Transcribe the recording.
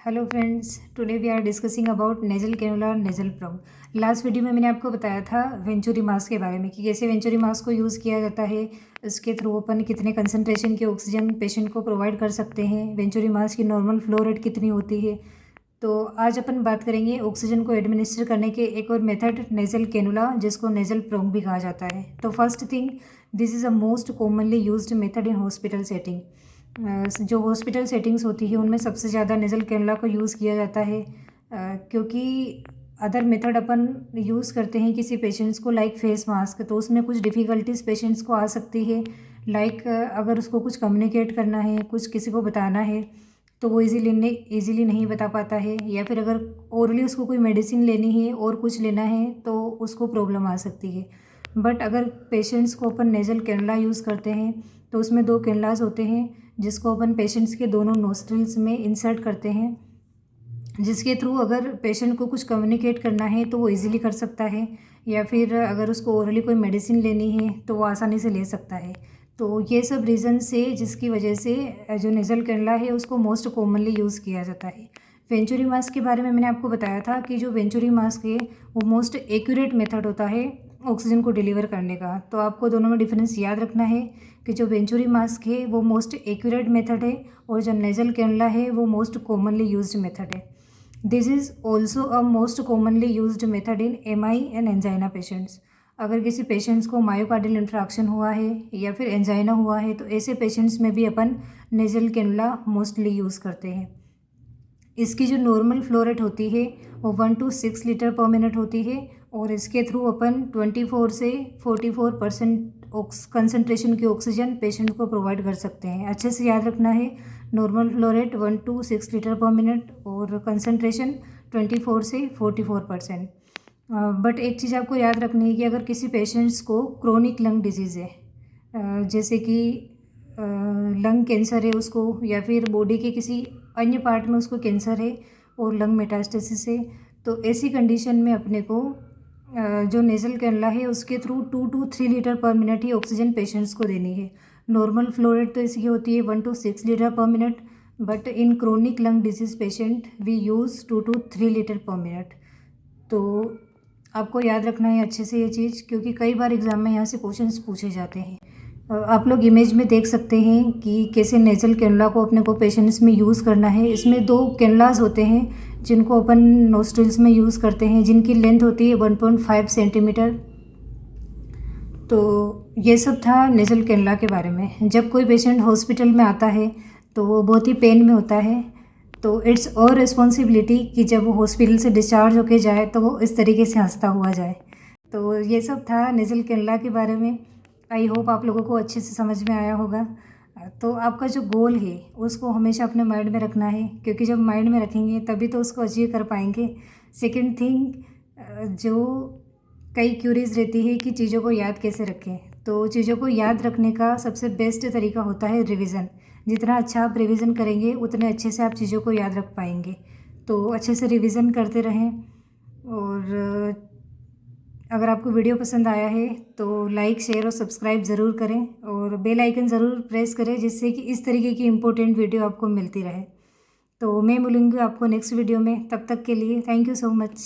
Hello friends, today we are discussing about nasal cannula और nasal probe. Last video में मैंने आपको बताया था वेंचुरी मास्क के बारे में कि कैसे वेंचुरी मास्क को यूज़ किया जाता है, उसके थ्रू अपन कितने कंसंट्रेशन के ऑक्सीजन पेशेंट को प्रोवाइड कर सकते हैं, वेंचुरी मास्क की नॉर्मल फ्लो रेट कितनी होती है। तो आज अपन बात करेंगे ऑक्सीजन को एडमिनिस्टर करने के एक और मेथड नेजल कैनुला, जिसको नेजल प्रोब भी कहा जाता है। तो first thing, this is a most commonly used method in hospital setting. जो हॉस्पिटल सेटिंग्स होती है उनमें सबसे ज़्यादा नेज़ल कैनुला को यूज़ किया जाता है, क्योंकि अदर मेथड अपन यूज़ करते हैं किसी पेशेंट्स को लाइक फेस मास्क, तो उसमें कुछ डिफ़िकल्टीज पेशेंट्स को आ सकती है। लाइक अगर उसको कुछ कम्युनिकेट करना है, कुछ किसी को बताना है, तो वो इजीली नहीं बता पाता है, या फिर अगर ओरली उसको कोई मेडिसिन लेनी है और कुछ लेना है तो उसको प्रॉब्लम आ सकती है। बट अगर पेशेंट्स को अपन नेज़ल कैनुला यूज़ करते हैं तो उसमें दो कैनुलास होते हैं जिसको अपन पेशेंट्स के दोनों नोस्ट्रिल्स में इंसर्ट करते हैं, जिसके थ्रू अगर पेशेंट को कुछ कम्युनिकेट करना है तो वो इजीली कर सकता है, या फिर अगर उसको ओरली कोई मेडिसिन लेनी है तो वो आसानी से ले सकता है। तो ये सब रीज़न से जिसकी वजह से जो नेज़ल कैनुला है उसको मोस्ट कॉमनली यूज़ किया जाता है। वेंचुरी मास्क के बारे में मैंने आपको बताया था कि जो वेंचुरी मास्क है वो मोस्ट एक्यूरेट मेथड होता है ऑक्सीजन को डिलीवर करने का। तो आपको दोनों में डिफरेंस याद रखना है कि जो वेंचुरी मास्क है वो मोस्ट एक्यूरेट मेथड है और जो नेज़ल कैनुला है वो मोस्ट कॉमनली यूज्ड मेथड है। This is also a most commonly used method in MI and angina patients. अगर किसी पेशेंट्स को मायोकार्डियल इंफ्राक्शन हुआ है या फिर एंजाइना हुआ है तो ऐसे पेशेंट्स में भी अपन नेज़ल कैनुला मोस्टली यूज़ करते हैं। इसकी जो नॉर्मल फ्लो रेट होती है वो 1 to 6 लीटर पर मिनट होती है और इसके थ्रू अपन 24 से 44% कंसनट्रेशन की ऑक्सीजन पेशेंट को प्रोवाइड कर सकते हैं। अच्छे से याद रखना है, normal flow rate 1 to 6 litre per minute और कंसनट्रेशन 24 से 44%। बट एक चीज़ आपको याद रखनी है कि अगर किसी पेशेंट्स को क्रोनिक लंग डिजीज़ है, जैसे कि लंग कैंसर है उसको, या फिर बॉडी के किसी अन्य पार्ट में उसको कैंसर है और लंग मेटास्टेसिस है, तो ऐसी कंडीशन में अपने को जो नेज़ल कैनुला है उसके through 2 to 3 litre per minute he oxygen patients को देनी है। नॉर्मल फ्लो रेट तो इसकी होती है 1 to 6 litre per minute, but in chronic lung disease patient we use 2 to 3 litre per minute. तो आपको याद रखना है अच्छे से ये चीज़, क्योंकि कई बार एग्ज़ाम में यहाँ से क्वेश्चंस पूछे जाते हैं। आप लोग इमेज में देख सकते हैं कि कैसे नेज़ल कैनुला को अपने को पेशेंट्स में यूज़ करना है। इसमें दो कैनुलास होते हैं जिनको अपन नोस्ट्रिल्स में यूज़ करते हैं, जिनकी लेंथ होती है 1.5 सेंटीमीटर। तो ये सब था नेज़ल कैनुला के बारे में। जब कोई पेशेंट हॉस्पिटल में आता है तो वो बहुत ही पेन में होता है, तो इट्स और रिस्पॉन्सिबिलिटी कि जब वो हॉस्पिटल से डिस्चार्ज होके जाए तो वो इस तरीके से हंसता हुआ जाए। तो ये सब था नेज़ल कैनुला के बारे में। आई होप आप लोगों को अच्छे से समझ में आया होगा। तो आपका जो गोल है उसको हमेशा अपने माइंड में रखना है, क्योंकि जब माइंड में रखेंगे तभी तो उसको अचीव कर पाएंगे। सेकंड थिंग, जो कई क्यूरीज रहती है कि चीज़ों को याद कैसे रखें, तो चीज़ों को याद रखने का सबसे बेस्ट तरीका होता है रिवीजन। जितना अच्छा आप रिवीजन करेंगे उतने अच्छे से आप चीज़ों को याद रख पाएंगे। तो अच्छे से रिवीजन करते रहें, और अगर आपको वीडियो पसंद आया है तो लाइक, शेयर और सब्सक्राइब ज़रूर करें, और बेल आइकन ज़रूर प्रेस करें, जिससे कि इस तरीके की इम्पोर्टेंट वीडियो आपको मिलती रहे। तो मैं मिलूँगी आपको नेक्स्ट वीडियो में, तब तक के लिए थैंक यू सो मच।